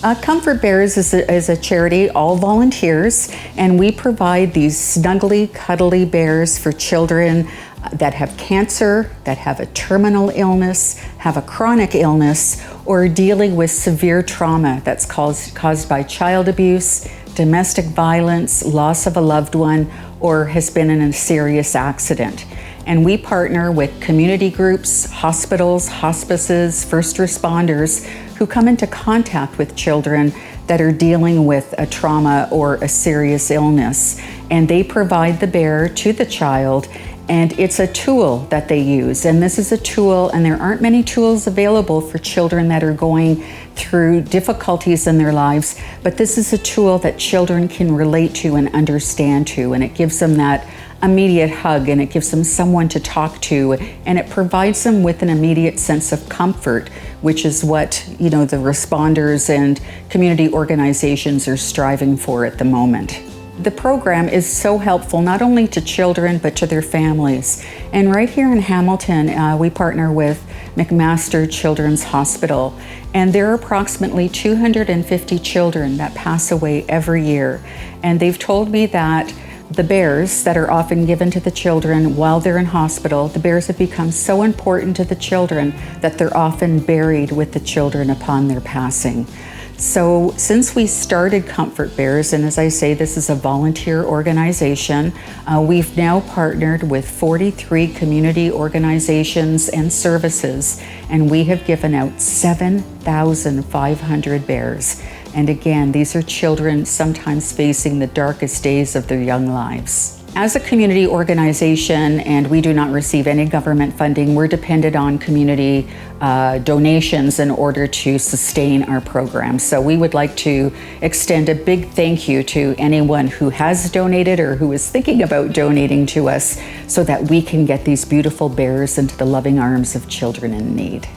Comfort Bears is a charity, all volunteers, and we provide these snuggly, cuddly bears for children that have cancer, that have a terminal illness, have a chronic illness, or are dealing with severe trauma that's caused by child abuse, domestic violence, loss of a loved one, or has been in a serious accident. And we partner with community groups, hospitals, hospices, first responders who come into contact with children that are dealing with a trauma or a serious illness. And they provide the bear to the child, and it's a tool that they use. And this is a tool, and there aren't many tools available for children that are going through difficulties in their lives, but this is a tool that children can relate to and understand to, and it gives them that immediate hug, and it gives them someone to talk to, and it provides them with an immediate sense of comfort, which is what the responders and community organizations are striving for at the moment. The program is so helpful not only to children but to their families. And right here in Hamilton, we partner with McMaster Children's Hospital, and there are approximately 250 children that pass away every year. And they've told me that the bears that are often given to the children while they're in hospital, the bears have become so important to the children that they're often buried with the children upon their passing. So since we started Comfort Bears, and as I say, this is a volunteer organization, we've now partnered with 43 community organizations and services, and we have given out 7,500 bears. And again, these are children sometimes facing the darkest days of their young lives. As a community organization, and we do not receive any government funding, we're dependent on community donations in order to sustain our program. So we would like to extend a big thank you to anyone who has donated or who is thinking about donating to us so that we can get these beautiful bears into the loving arms of children in need.